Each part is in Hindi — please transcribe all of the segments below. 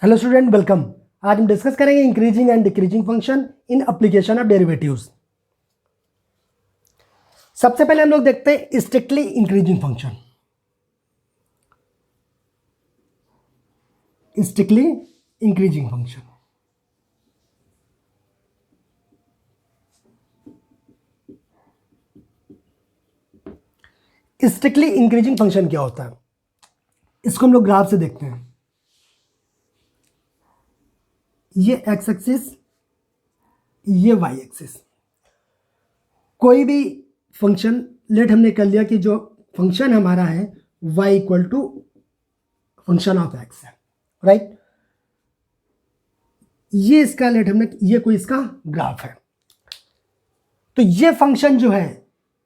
Hello student, welcome. आज हम डिस्कस करेंगे increasing and decreasing function in application of derivatives. सबसे पहले हम लोग देखते हैं strictly increasing function. Strictly increasing function strictly increasing function क्या होता है, इसको हम लोग ग्राफ से देखते हैं। ये एक्स एक्सिस, ये वाई एक्सिस। कोई भी फंक्शन लेट हमने कर लिया कि जो फंक्शन हमारा है y equal to function of x है, राइट। ये इसका लेट हमने, ये कोई इसका ग्राफ है। तो ये फंक्शन जो है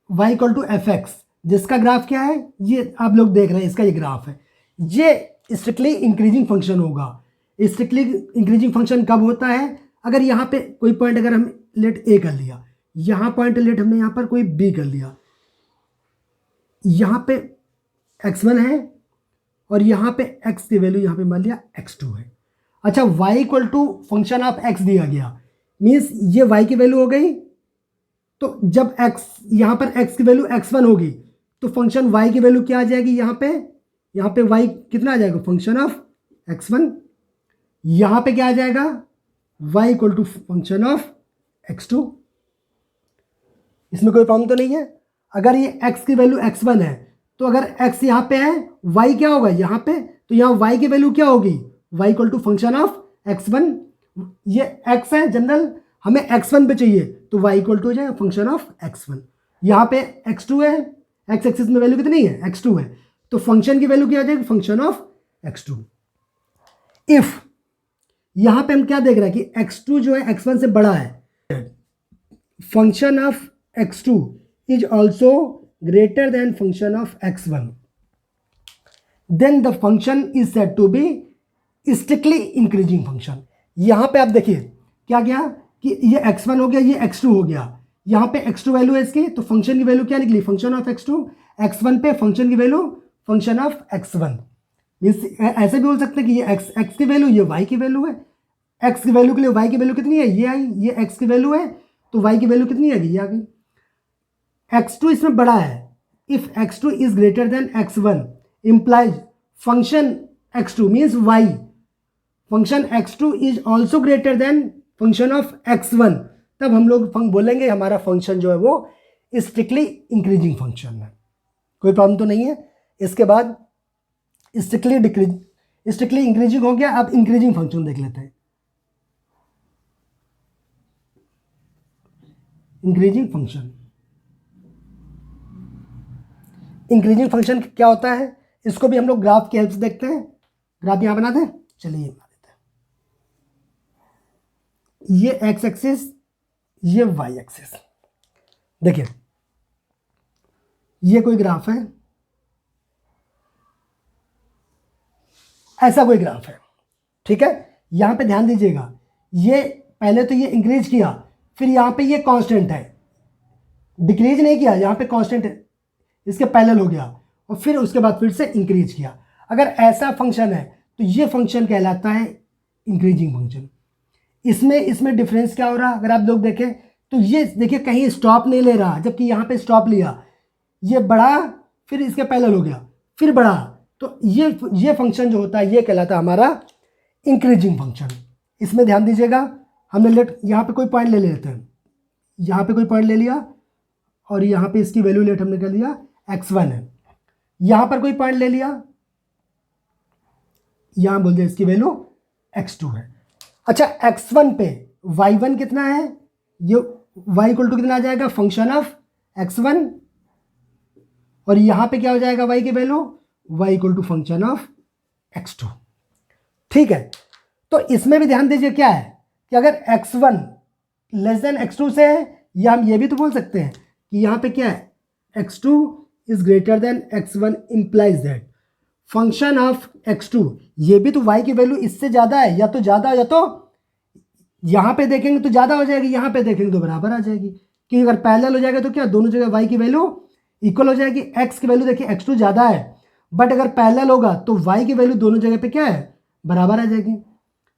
y equal to f x, जिसका ग्राफ क्या है, ये आप लोग देख रहे हैं, इसका ये ग्राफ है। ये स्ट्रिक्टली इंक्रीजिंग फंक्शन होगा। स्ट्रिक्टली इंक्रीजिंग फंक्शन कब होता है? अगर यहाँ पे कोई पॉइंट अगर हम लेट ए कर लिया, यहाँ पॉइंट लेट हमने यहाँ पर कोई बी कर लिया, यहाँ पे x1 है और यहाँ पे x की वैल्यू यहाँ पे मान लिया x2 है। अच्छा, y equal to function of x दिया गया, मीन्स ये y की वैल्यू हो गई। तो जब x, यहाँ पर x की वैल्यू x1 होगी तो फंक्शन y की वैल्यू क्या आ जाएगी? यहाँ पे y कितना आ जाएगा? Function of x1। यहाँ पे क्या आ जाएगा? y equal to function of x2। इसमें कोई प्रॉब्लम तो नहीं है। अगर ये x की वैल्यू x1 है तो अगर x यहाँ पे है, y क्या होगा यहाँ पे? तो यहाँ y की वैल्यू क्या होगी? y equal to function of x1। ये x है जनरल, हमें x1 पे चाहिए तो y इक्वल टू हो जाएगा फंक्शन ऑफ x1। यहाँ पे x2 है, x एक्सिस में वैल्यू कितनी है? x2 है, तो फंक्शन की वैल्यू क्या आ जाएगी? Function of x2। इफ यहाँ पे हम क्या देख रहे हैं कि x2 जो है x1 से बड़ा है, function of x2 is also greater than function of x1, then the function is said to be strictly increasing function। यहाँ पे आप देखिए क्या गया कि ये x1 हो गया, ये x2 हो गया। यहाँ पे x2 वैल्यू है इसकी, तो फंक्शन की वैल्यू क्या निकली? Function of x2। x1 पे फंक्शन की value function of x1। Means ऐसे भी बोल सकते हैं कि ये x की वैल्यू, ये y की वैल्यू है। x की वैल्यू के लिए y की वैल्यू कितनी है? ये आई। ये x की वैल्यू है तो y की वैल्यू कितनी आएगी? ये आ गई। x2 इसमें बड़ा है। If x2 is greater then x1 implies function x2 means y, function x2 is also greater than function of x1, तब हम लोग बोलेंगे हमारा फंक्शन जो है वो स्ट्रिक्टली इंक्रीजिंग फंक्शन है। कोई प्रॉब्लम तो नहीं है। इसके बाद स्ट्रिक्टली इंक्रीजिंग हो गया। अब इंक्रीजिंग फंक्शन देख लेते हैं। इंक्रीजिंग फंक्शन क्या होता है, इसको भी हम लोग ग्राफ की हेल्प से देखते हैं। ग्राफ यहां बना दें, चलिए बना देते हैं। ये एक्स एक्सिस, ये वाई एक्सिस। देखिए ये कोई ग्राफ है, ऐसा कोई ग्राफ है, ठीक है। यहां पे ध्यान दीजिएगा, ये पहले तो ये इंक्रीज किया, फिर यहां पे ये कांस्टेंट है, डिक्रीज नहीं किया, यहां पे कांस्टेंट है, इसके पैरेलल हो गया और फिर उसके बाद फिर से इंक्रीज किया। अगर ऐसा फंक्शन है तो ये फंक्शन कहलाता है इंक्रीजिंग फंक्शन। इसमें डिफरेंस क्या हो रहा? अगर आप लोग देखें तो ये देखिए कहीं स्टॉप नहीं ले रहा, जबकि यहाँ पे स्टॉप लिया, ये बढ़ा फिर इसके पैरेलल हो गया, फिर बढ़ा, तो ये फंक्शन जो होता है ये कहलाता है हमारा इंक्रीजिंग फंक्शन। इसमें ध्यान दीजिएगा, हमने लेट यहाँ पे कोई पॉइंट ले लेते हैं, यहाँ पे कोई पॉइंट ले लिया और यहाँ पे इसकी वैल्यू लेट हमने कर लिया x1 है। यहां पर कोई पॉइंट ले लिया, यहां बोल दिया इसकी वैल्यू x2 है। अच्छा, x1 पे y1 कितना है? ये y इक्वल टू कितना आ जाएगा? Function of x1। और यहां पे क्या हो जाएगा? y की value y equal to function of x2। ठीक है, तो इसमें भी ध्यान दीजिए क्या है कि अगर x1 लेस देन x2 से है, या हम ये भी तो बोल सकते हैं कि यहां पे क्या है? x2 is greater than x1 implies that function of x2, ये भी तो y की वैल्यू इससे ज़्यादा है, या तो ज़्यादा या तो यहाँ पे देखेंगे तो ज़्यादा हो जाएगी, यहाँ पे देखेंगे तो बराबर आ जाएगी। क्योंकि अगर पैरेलल हो जाएगा तो क्या दोनों जगह y की वैल्यू इक्वल हो जाएगी। x की वैल्यू देखिए x2 ज़्यादा है, बट अगर पैरेलल होगा तो y की वैल्यू दोनों जगह पे क्या है? बराबर आ जाएगी।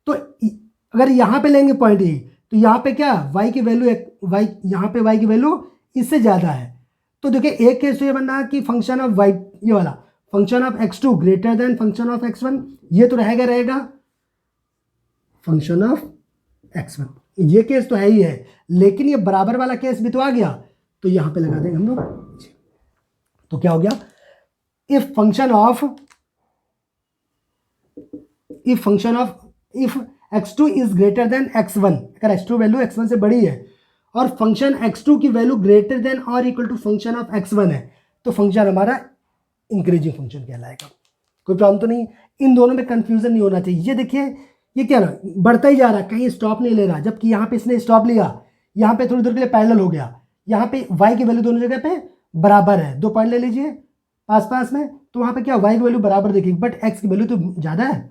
तो अगर यहाँ पे लेंगे पॉइंट ई, तो यहाँ पे क्या y की वैल्यू y, यहाँ पे y की वैल्यू इससे ज़्यादा है। तो देखिए एक केस तो ये बन रहा कि फंक्शन ऑफ y, ये वाला function of x2 greater than function of x1, ये तो रहेगा फंक्शन ऑफ x1, ये केस तो है ही है। लेकिन ये बराबर वाला केस भी तो आ गया, तो यहाँ पे लगा देंगे हम लोग। तो क्या हो गया, if x2 is greater then x1, अगर x2 वैल्यू x1 से बड़ी है और फंक्शन x2 की वैल्यू ग्रेटर देन और equal to function of x1 है, तो फंक्शन हमारा इंक्रीजिंग फंक्शन कहलाएगा। कोई प्रॉब्लम तो नहीं, इन दोनों में कंफ्यूजन नहीं होना चाहिए। ये देखिए ये क्या ना बढ़ता ही जा रहा है, कहीं स्टॉप नहीं ले रहा, जबकि यहाँ पे इसने स्टॉप लिया, यहाँ पे थोड़ी देर के लिए पैरेलल हो गया, यहाँ पे y की वैल्यू दोनों जगह पे बराबर है, 2 पॉइंट ले लीजिए पास में, तो वहाँ पे क्या y की वैल्यू बराबर देखिए, बट x की वैल्यू तो ज़्यादा है,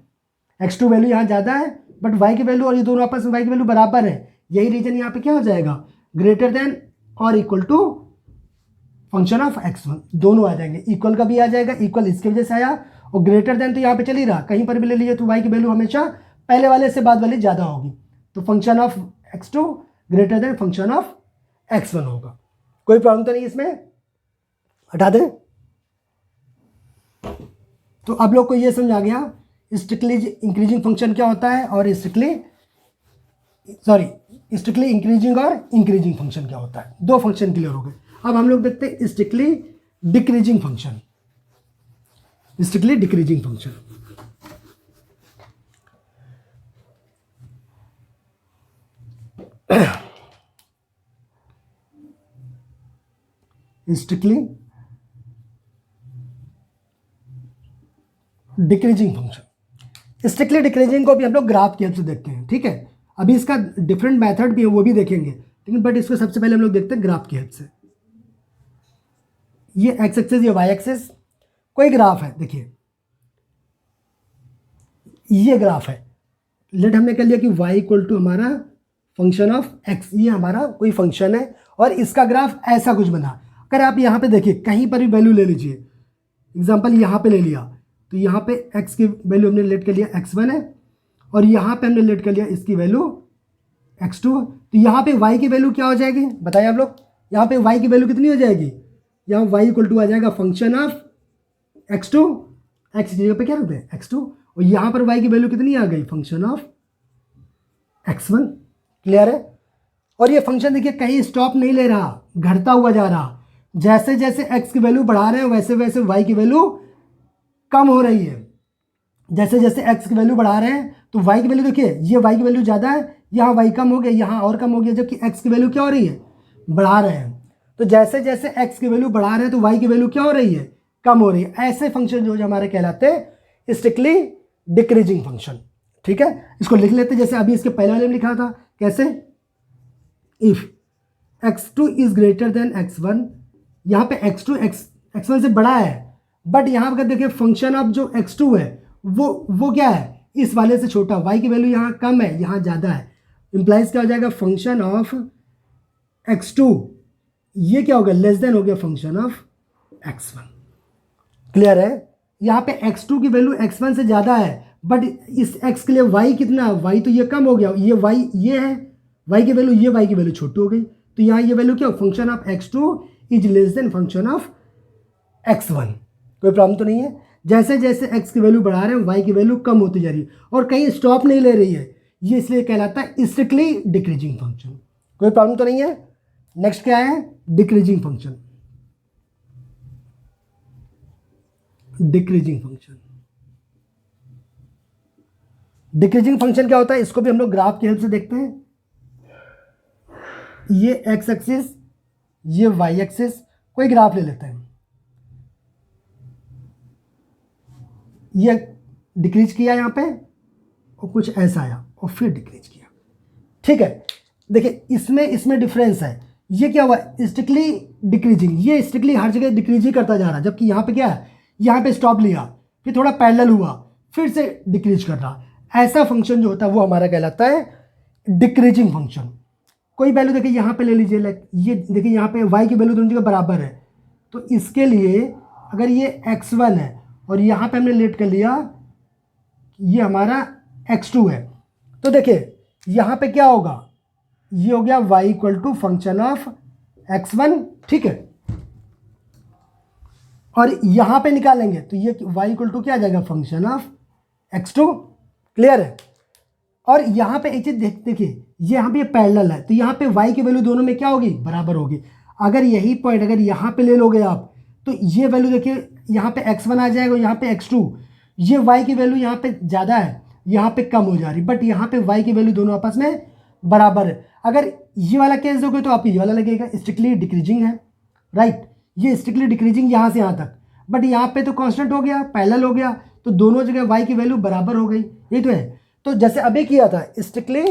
x2 वैल्यू यहाँ ज़्यादा है, बट y की वैल्यू और ये दोनों आपस में y की वैल्यू बराबर है। यही रीजन यहाँ पे क्या हो जाएगा, ग्रेटर देन और equal to function of x1, दोनों आ जाएंगे। इक्वल का भी आ जाएगा, इक्वल इसकी वजह से आया, और ग्रेटर देन तो यहाँ पे चल ही रहा, कहीं पर भी ले लीजिए तो y की वैल्यू हमेशा पहले वाले से बाद वाले ज़्यादा होगी, तो function of x2 greater than function of x1 होगा। कोई प्रॉब्लम तो नहीं इसमें, हटा दें। तो अब लोग को ये समझ आ गया स्ट्रिक्टली इंक्रीजिंग फंक्शन क्या होता है और स्ट्रिक्टली इंक्रीजिंग और इंक्रीजिंग फंक्शन क्या होता है। दो फंक्शन क्लियर हो गए। अब हम लोग देखते हैं strictly decreasing function. Strictly decreasing function, strictly decreasing function. Strictly decreasing को भी हम लोग ग्राफ की हेल्प से देखते हैं, ठीक है। अभी इसका डिफरेंट मेथड भी है, वो भी देखेंगे, लेकिन बट इसको सबसे पहले हम लोग देखते हैं ग्राफ की हेल्प से। ये एक्स एक्सिस, ये वाई एक्सिस, कोई ग्राफ है, देखिए ये ग्राफ है, लेट हमने कर लिया कि y इक्वल टू हमारा फंक्शन ऑफ x, ये हमारा कोई फंक्शन है और इसका ग्राफ ऐसा कुछ बना। अगर आप यहाँ पे देखिए कहीं पर भी वैल्यू ले लीजिए, एग्जांपल यहाँ पे ले लिया, तो यहाँ पे x की वैल्यू हमने लेट कर लिया x1 है, और यहाँ पे हमने लेट कर लिया इसकी वैल्यू x2, तो यहाँ पे y की वैल्यू क्या हो जाएगी बताइए आप लोग। यहाँ पे y की वैल्यू कितनी हो जाएगी, यहाँ y इक्वल टू आ जाएगा फंक्शन ऑफ x2, x की जगह पे क्या रखते हैं x2, और यहाँ पर y की वैल्यू कितनी आ गई फंक्शन ऑफ x1। क्लियर है। और ये फंक्शन देखिए कहीं स्टॉप नहीं ले रहा, घटता हुआ जा रहा, जैसे जैसे x की वैल्यू बढ़ा रहे हैं वैसे वैसे y की वैल्यू कम हो रही है। जैसे जैसे x की वैल्यू बढ़ा रहे हैं तो y की वैल्यू देखिए, ये y की वैल्यू ज़्यादा है, यहाँ y कम हो गया, यहाँ और कम हो गया, जबकि x की वैल्यू क्या हो रही है, बढ़ा रहे हैं। तो जैसे जैसे x की वैल्यू बढ़ा रहे हैं तो y की वैल्यू क्या हो रही है, कम हो रही है। ऐसे फंक्शन जो हमारे कहलाते हैं स्ट्रिक्टली डिक्रीजिंग फंक्शन, ठीक है। इसको लिख लेते, जैसे अभी इसके पहले वाले में लिखा था, कैसे, if x2 is greater then x1, यहाँ पे x2 x1 से बड़ा है, बट यहाँ पर देखिए फंक्शन ऑफ जो x2 है वो क्या है, इस वाले से छोटा, y की वैल्यू यहाँ कम है यहाँ ज़्यादा है, इंप्लाइज क्या हो जाएगा फंक्शन ऑफ x2, ये क्या हो गया लेस देन हो गया फंक्शन ऑफ x1। क्लियर है। यहाँ पे x2 की वैल्यू x1 से ज़्यादा है, बट इस x के लिए y कितना है, y तो ये कम हो गया, ये y ये है y की वैल्यू, ये y की वैल्यू छोटी हो गई, तो यहाँ ये वैल्यू क्या हो, function of x2 is less than function of x1। कोई प्रॉब्लम तो नहीं है। जैसे जैसे x की वैल्यू बढ़ा रहे हैं y की वैल्यू कम होती जा रही है और कहीं स्टॉप नहीं ले रही है, ये इसलिए कहलाता है स्ट्रिक्टली डिक्रीजिंग फंक्शन। कोई प्रॉब्लम तो नहीं है। नेक्स्ट क्या है, decreasing function. Decreasing function, decreasing function क्या होता है, इसको भी हम लोग ग्राफ की हेल्प से देखते हैं। ये x एक्सिस, ये y एक्सिस, कोई ग्राफ ले लेते हैं। ये डिक्रीज किया यहाँ पे और कुछ ऐसा आया और फिर डिक्रीज किया, ठीक है। देखिए इसमें डिफरेंस है, ये क्या हुआ स्ट्रिक्टली डिक्रीजिंग, ये स्ट्रिक्टली हर जगह डिक्रीज ही करता जा रहा है, जबकि यहाँ पे क्या है, यहाँ पे स्टॉप लिया, फिर थोड़ा पैरेलल हुआ, फिर से डिक्रीज कर रहा। ऐसा फंक्शन जो होता है वो हमारा कहलाता है डिक्रीजिंग फंक्शन। कोई वैल्यू देखिए यहाँ पे ले लीजिए, लाइक ये देखिए यहाँ पे y की वैल्यू दोनों जगह बराबर है, तो इसके लिए अगर ये x1 है और यहाँ पे हमने लेट कर लिया ये हमारा x2 है, तो देखिए यहाँ पे क्या होगा, ये हो गया y equal to function of x1, ठीक है, और यहाँ पे निकालेंगे तो ये y इक्वल टू क्या आ जाएगा, फंक्शन ऑफ x2। क्लियर है। और यहाँ पे एक चीज देखिए, ये यहाँ पे पैरेलल है तो यहाँ पे y की वैल्यू दोनों में क्या होगी, बराबर होगी। अगर यही पॉइंट अगर यहाँ पे ले लोगे आप तो ये वैल्यू देखिए यहाँ पे x1 आ जाएगा, यहाँ पे x2, ये y की वैल्यू यहाँ पे ज़्यादा है, यहाँ पे कम हो जा रही, बट यहाँ पे y की वैल्यू दोनों आपस में बराबर है। अगर ये वाला केस दोगे तो आप ये वाला लगेगा, स्ट्रिक्टली डिक्रीजिंग है, राइट, ये स्ट्रिक्टली डिक्रीजिंग यहाँ से यहाँ तक, बट यहाँ पे तो कांस्टेंट हो गया, पैरेलल हो गया, तो दोनों जगह y की वैल्यू बराबर हो गई, ये तो है। तो जैसे अभी किया था strictly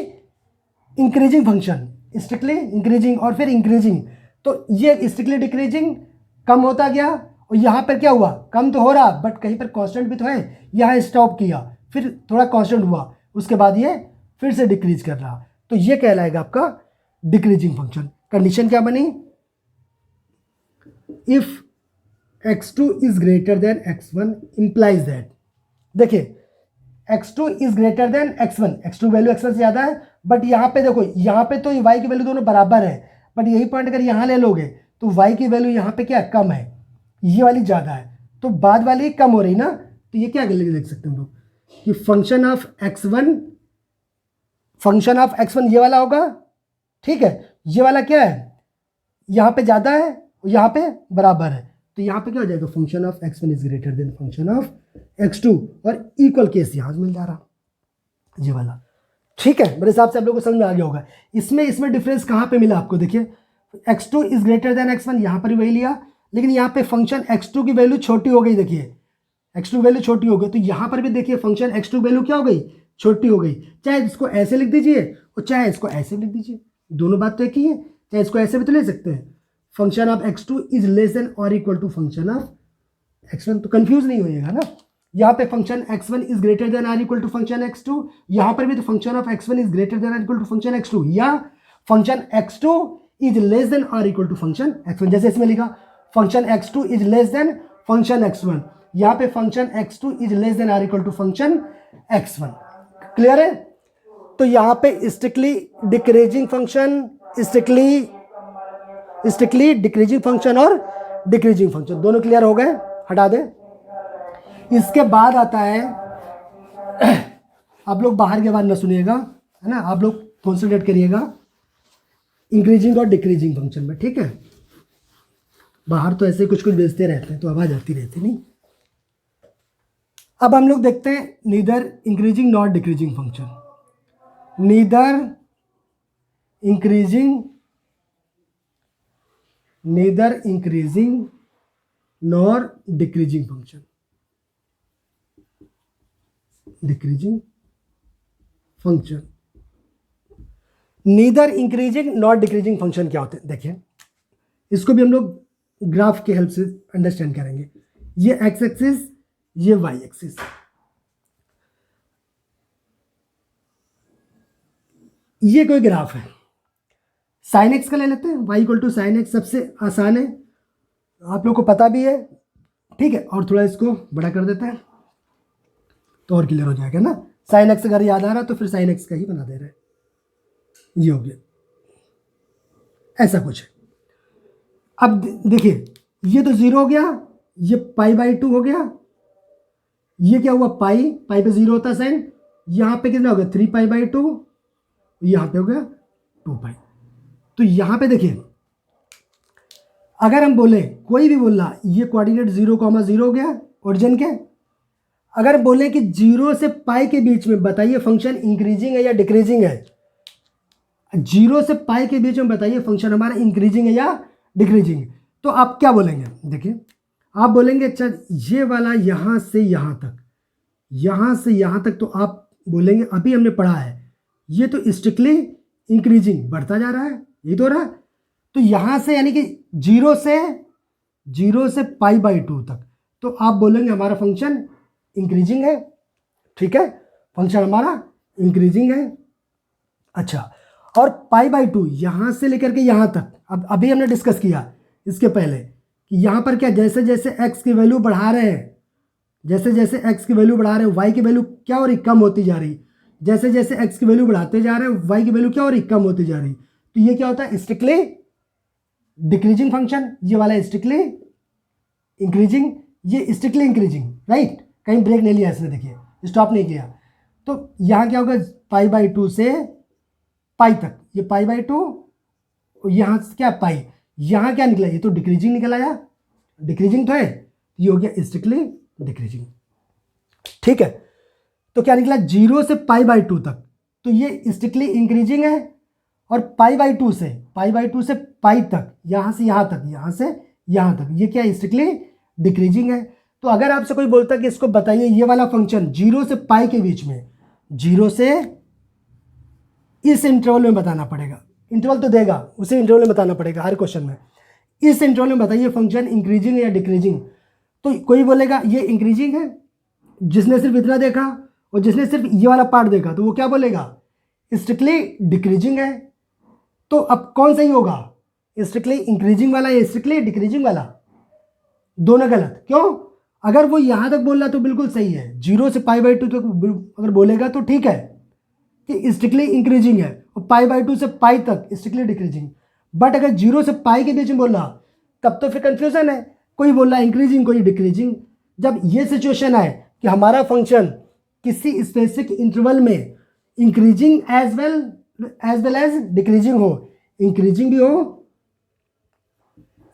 increasing function, strictly increasing और फिर इंक्रीजिंग, तो ये स्ट्रिक्टली डिक्रीजिंग कम होता गया, और यहाँ पर क्या हुआ, कम तो हो रहा बट कहीं पर कांस्टेंट भी तो है, यहाँ स्टॉप किया फिर थोड़ा कांस्टेंट हुआ, उसके बाद ये फिर से डिक्रीज कर रहा, तो ये कहलाएगा आपका डिक्रीजिंग फंक्शन। कंडीशन क्या बनी, if x2 is greater then x1 implies that, देखिए x2 is greater then x1, x2 value x1 से ज़्यादा है, बट यहाँ पे देखो, यहाँ पे तो y की वैल्यू दोनों बराबर है, बट यही पॉइंट अगर यहाँ ले लोगे तो y की वैल्यू यहाँ पे क्या कम है, ये वाली ज़्यादा है, तो बाद वाली कम हो रही ना, तो ये क्या लिख सकते हैं हम लोग कि फंक्शन ऑफ x1 ये वाला होगा, ठीक है, ये वाला क्या है, यहाँ पे ज़्यादा है, यहाँ पे बराबर है, तो यहाँ पे क्या हो जाएगा, function of x1 is greater then function of x2, और इक्वल केस यहाँ मिल जा रहा ये वाला, ठीक है। मेरे हिसाब से आप लोगों को समझ में आ गया होगा। इसमें डिफरेंस कहाँ पे मिला आपको, देखिए x2 is greater then x1, यहाँ पर भी वही लिया, लेकिन यहाँ पे फंक्शन x2 की वैल्यू छोटी हो गई, देखिए x2 वैल्यू छोटी हो गई, तो यहाँ पर भी देखिए फंक्शन x2 वैल्यू क्या हो गई, छोटी हो गई। चाहे इसको ऐसे लिख दीजिए और चाहे इसको ऐसे लिख दीजिए, दोनों बात तो एक ही है, चाहे इसको ऐसे भी तो ले सकते हैं, function of x2 is less than और equal to function of x1, तो कंफ्यूज नहीं होइएगा ना। यहाँ पे function x1 is greater than or equal to function x2, यहाँ पर भी तो function of x1 is greater than or equal to function x2, या function x2 is less than or equal to function x1, जैसे इसमें लिखा function x2 is less than function x1, यहाँ पे function x2 is less than or equal to function x1। Clear है। तो यहाँ पे strictly decreasing function, strictly decreasing function और डिक्रीजिंग फंक्शन दोनों क्लियर हो गए, हटा दें। इसके बाद आता है, आप लोग बाहर के बाद ना सुनिएगा, है ना, आप लोग कॉन्सेंट्रेट करिएगा इंक्रीजिंग और डिक्रीजिंग फंक्शन में, ठीक है। बाहर तो ऐसे कुछ बेचते रहते हैं तो आवाज़ आती रहती नहीं। अब हम लोग देखते हैं neither increasing not decreasing function, neither increasing nor decreasing function, decreasing function, neither increasing not decreasing function क्या होते हैं, देखिए इसको भी हम लोग ग्राफ के हेल्प से अंडरस्टैंड करेंगे। ये एक्स एक्सिस, ये वाई एक्सिस, ये कोई ग्राफ है, साइन एक्स का ले लेते हैं, y equal to sine x, सबसे आसान है, आप लोग को पता भी है, ठीक है। और थोड़ा इसको बड़ा कर देते हैं तो और क्लियर हो जाएगा ना। साइन एक्स अगर याद आ रहा तो फिर साइन एक्स का ही बना दे रहे हैं, ये हो गया, ऐसा कुछ है। अब देखिए ये तो 0 हो गया, ये π/2 हो गया, ये क्या हुआ, पाई पे 0 होता है साइन, यहाँ पे कितना हो गया 3π/2, यहाँ पे हो गया 2π। तो यहाँ पे देखिए अगर हम बोले, कोई भी बोल रहा ये कोऑर्डिनेट 0,0 हो गया ओरिजिन के, अगर बोले कि 0 से पाई के बीच में बताइए फंक्शन इंक्रीजिंग है या डिक्रीजिंग है, 0 से पाई के बीच में बताइए फंक्शन हमारा इंक्रीजिंग है या डिक्रीजिंग, तो आप क्या बोलेंगे, देखिए आप बोलेंगे अच्छा ये वाला यहाँ से यहाँ तक, यहाँ से यहाँ तक, तो आप बोलेंगे अभी हमने पढ़ा है ये तो स्ट्रिक्टली इंक्रीजिंग बढ़ता जा रहा है, यही तो हो रहा है, तो यहाँ से यानी कि 0 से π/2 तक, तो आप बोलेंगे हमारा फंक्शन इंक्रीजिंग है, ठीक है, फंक्शन हमारा इंक्रीजिंग है। अच्छा, और π/2 यहाँ से लेकर के यहाँ तक, अब अभी हमने डिस्कस किया इसके पहले कि यहाँ पर क्या, जैसे जैसे x की वैल्यू बढ़ा रहे हैं, जैसे जैसे x की वैल्यू बढ़ा रहे हैं, y की वैल्यू क्या हो रही, कम होती जा रही, जैसे जैसे x की वैल्यू बढ़ाते जा रहे हैं y की वैल्यू क्या हो रही, कम होती जा रही। तो ये क्या होता है, स्ट्रिक्टली डिक्रीजिंग फंक्शन। ये वाला स्ट्रिक्टली इंक्रीजिंग, ये स्ट्रिक्टली इंक्रीजिंग, राइट। कहीं ब्रेक नहीं लिया इसने, देखिए स्टॉप नहीं किया। तो यहाँ क्या होगा, π/2 से पाई तक, ये π/2, यहाँ से क्या पाई, यहाँ क्या निकला, ये तो डिक्रीजिंग निकल आया, डिक्रीजिंग तो है, ये हो गया स्ट्रिक्टली डिक्रीजिंग। ठीक है, तो क्या निकला, 0 से π/2 तक, तो ये स्ट्रिक्टली इंक्रीजिंग है। और π/2 से पाई तक, यहाँ से यहाँ तक, यहाँ से यहाँ तक, ये क्या स्ट्रिक्टली डिक्रीजिंग है। तो अगर आपसे कोई बोलता है कि इसको बताइए ये वाला फंक्शन 0 से पाई के बीच में, 0 से इस इंटरवल में बताना पड़ेगा, इंटरवल तो देगा, उसी इंटरवल में बताना पड़ेगा हर क्वेश्चन में, इस इंटरवल में बताइए फंक्शन इंक्रीजिंग है या डिक्रीजिंग। तो कोई बोलेगा ये इंक्रीजिंग है, जिसने सिर्फ इतना देखा, और जिसने सिर्फ ये वाला पार्ट देखा तो वो क्या बोलेगा, स्ट्रिक्टली डिक्रीजिंग है। तो अब कौन सही होगा, स्ट्रिक्टली इंक्रीजिंग वाला या स्ट्रिक्टली डिक्रीजिंग वाला, दोनों गलत। क्यों, अगर वो यहां तक बोल रहा तो बिल्कुल सही है, 0 से π/2 तक अगर बोलेगा तो ठीक है कि स्ट्रिक्टली इंक्रीजिंग है, और π/2 से पाई तक स्ट्रिक्टली डिक्रीजिंग। बट अगर 0 से पाई के बीच में बोल रहा तब तो फिर कंफ्यूजन है, कोई बोल रहा है इंक्रीजिंग, कोई डिक्रीजिंग। जब ये सिचुएशन है कि हमारा फंक्शन किसी स्पेसिफिक इंटरवल में increasing as well as decreasing हो, इंक्रीजिंग भी हो,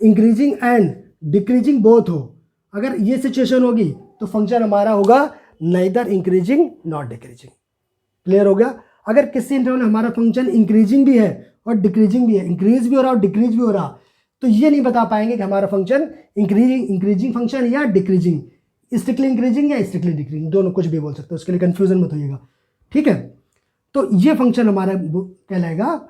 इंक्रीजिंग एंड डिक्रीजिंग बोथ हो, अगर ये सिचुएशन होगी तो फंक्शन हमारा होगा neither increasing not decreasing. Clear हो गया। अगर किसी इंटरवल में हमारा फंक्शन इंक्रीजिंग भी है और डिक्रीजिंग भी है, इंक्रीज भी हो रहा और डिक्रीज भी हो रहा, तो ये नहीं बता पाएंगे कि हमारा फंक्शन इंक्रीजिंग फंक्शन या डिक्रीजिंग, स्ट्रिक्टली इंक्रीजिंग या स्ट्रिक्टली डिक्रीजिंग, दोनों कुछ भी बोल सकते हो, उसके लिए कंफ्यूजन मत होइएगा। ठीक है, तो ये फंक्शन हमारा कहलाएगा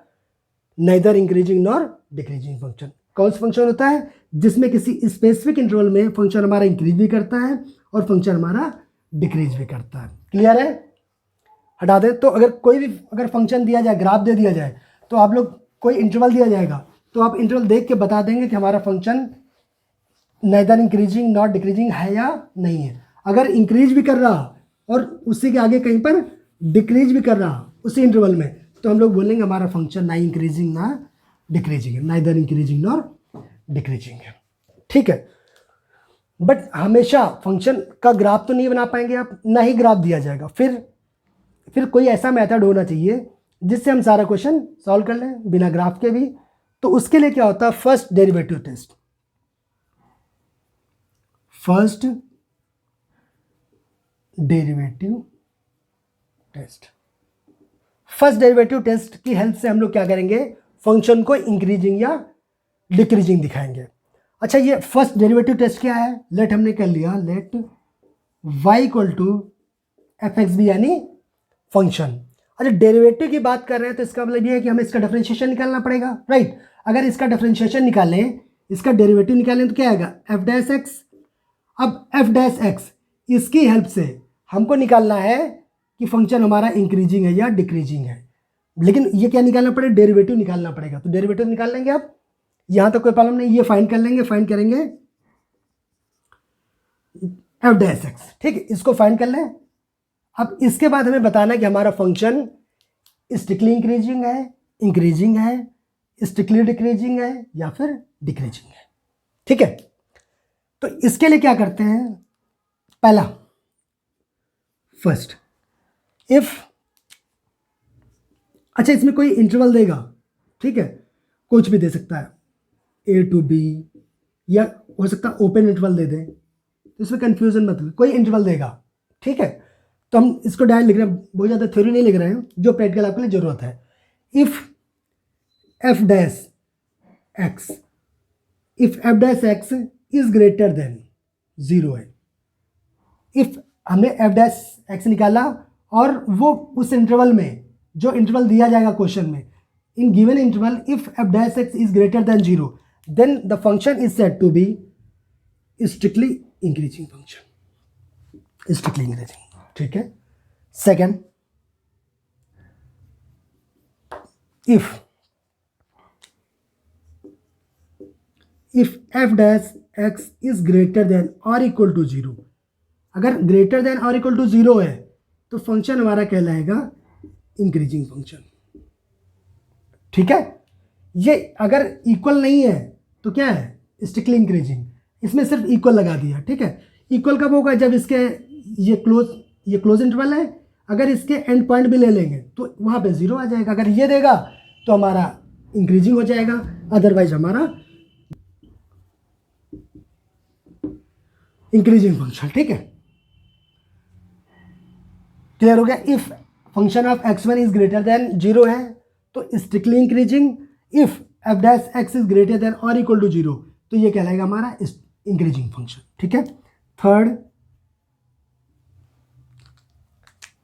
neither increasing nor decreasing function. कौन सा फंक्शन होता है, जिसमें किसी स्पेसिफिक इंटरवल में फंक्शन हमारा इंक्रीज भी करता है और फंक्शन हमारा डिक्रीज भी करता है। क्लियर है, हटा दें। तो अगर कोई भी अगर फंक्शन दिया जाए, ग्राफ दे दिया जाए, तो आप लोग कोई इंटरवल दिया जाएगा तो आप इंटरवल देख के बता देंगे कि हमारा function neither increasing not decreasing है या नहीं है। अगर इंक्रीज भी कर रहा और उसी के आगे कहीं पर डिक्रीज भी कर रहा उसी इंटरवल में, तो हम लोग बोलेंगे हमारा फंक्शन ना इंक्रीजिंग ना डिक्रीजिंग है, नाइदर इंक्रीजिंग नॉर डिक्रीजिंग है। ठीक है, बट हमेशा फंक्शन का ग्राफ तो नहीं बना पाएंगे आप, ना ही ग्राफ दिया जाएगा। फिर कोई ऐसा मेथड होना चाहिए जिससे हम सारा क्वेश्चन सॉल्व कर लें बिना ग्राफ के भी। तो उसके लिए क्या होता है, first derivative test. First derivative test की हेल्प से हम लोग क्या करेंगे, फंक्शन को इंक्रीजिंग या डिक्रीजिंग दिखाएंगे। अच्छा, ये फर्स्ट डेरिवेटिव टेस्ट क्या है, लेट हमने कर लिया, let y equal to fx भी यानी फंक्शन। अच्छा, डेरिवेटिव की बात कर रहे हैं तो इसका मतलब ये है कि हमें इसका डिफरेंशिएशन निकालना पड़ेगा, राइट। अगर इसका डिफरेंशिएशन निकालें, इसका डेरिवेटिव निकालें तो क्या आएगा, f डैश x। अब f डैश x, इसकी हेल्प से हमको निकालना है कि फंक्शन हमारा इंक्रीजिंग है या डिक्रीजिंग है। लेकिन ये क्या निकालना पड़ेगा, डेरिवेटिव निकालना पड़ेगा। तो डेरिवेटिव निकाल लेंगे आप, यहां तक कोई प्रॉब्लम नहीं, ये फाइंड कर लेंगे, फाइंड करेंगे f डैश x। ठीक है, इसको फाइंड कर लें। अब इसके बाद हमें बताना है कि हमारा फंक्शन स्ट्रिक्टली इंक्रीजिंग है, स्ट्रिक्टली डिक्रीजिंग है या फिर डिक्रीजिंग है। ठीक है, तो इसके लिए क्या करते हैं, पहला फर्स्ट इफ, अच्छा इसमें कोई इंटरवल देगा, ठीक है, कुछ भी दे सकता है, a to b, या हो सकता है ओपन इंटरवल दे दें, तो इसमें कंफ्यूजन मत हो, कोई इंटरवल देगा। ठीक है, तो हम इसको डायरेक्ट लिख रहे हैं, बहुत ज़्यादा थ्योरी नहीं लिख रहे हैं, जो प्रैक्टिकल आपके लिए ज़रूरत है। If f dash x, if f dash x is greater than 0 है। इफ़ हमने f डैश x निकाला और वो उस इंटरवल में, जो इंटरवल दिया जाएगा क्वेश्चन में, in given interval if f dash x is greater than 0, then the function is said to be strictly increasing function, strictly increasing. ठीक है, second, if f dash x is greater than और इक्वल टू 0, अगर ग्रेटर देन और इक्वल टू 0 है तो फंक्शन हमारा कहलाएगा इंक्रीजिंग फंक्शन। ठीक है, ये अगर इक्वल नहीं है तो क्या है, स्ट्रिक्टली इंक्रीजिंग। इसमें सिर्फ इक्वल लगा दिया। ठीक है, इक्वल कब होगा, जब इसके ये क्लोज इंटरवल है, अगर इसके एंड पॉइंट भी ले लेंगे तो वहाँ पे 0 आ जाएगा। अगर ये देगा तो हमारा इंक्रीजिंग हो जाएगा, अदरवाइज हमारा इंक्रीजिंग फंक्शन। ठीक है, क्लियर हो गया। If function of x1 is greater than 0 है तो strictly increasing, if f dash x is greater than और इक्वल टू 0 तो ये कहलाएगा हमारा इंक्रीजिंग फंक्शन। ठीक है, third,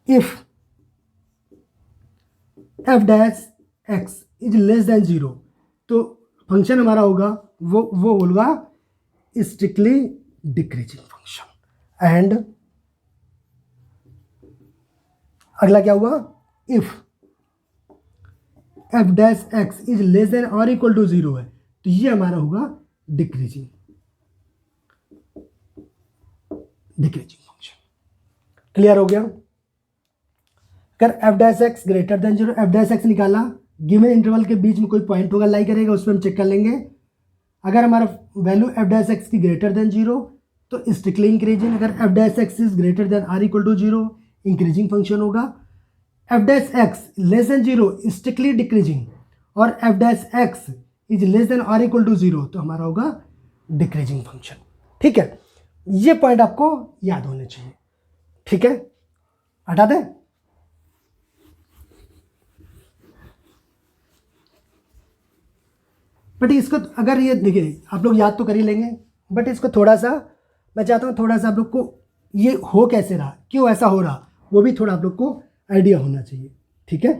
if f dash x is less than 0 तो फंक्शन हमारा होगा वो होगा स्ट्रिक्टली डिक्रीजिंग फंक्शन। एंड अगला क्या हुआ, if f dash x is less than और इक्वल टू 0 है तो ये हमारा होगा डिक्रीजिंग फंक्शन। क्लियर हो गया। अगर f dash x greater than 0, f dash x निकाला, गिवन इंटरवल के बीच में कोई पॉइंट होगा लाई करेगा, उसमें हम चेक कर लेंगे। अगर हमारा वैल्यू f डैश x की ग्रेटर देन 0 तो स्ट्रिक्टली इंक्रीजिंग, अगर f dash x is greater than or equal to 0 increasing function होगा। f dash x less than 0 strictly decreasing, और f dash x is less than or equal to 0 तो हमारा होगा डिक्रीजिंग फंक्शन। ठीक है, ये पॉइंट आपको याद होने चाहिए। ठीक है, हटा दें। बट इसको अगर ये देखिए आप लोग याद तो कर ही लेंगे, बट इसको थोड़ा सा मैं चाहता हूँ थोड़ा सा आप लोग को ये हो कैसे रहा, क्यों ऐसा हो रहा, वो भी थोड़ा आप लोग को आइडिया होना चाहिए। ठीक है,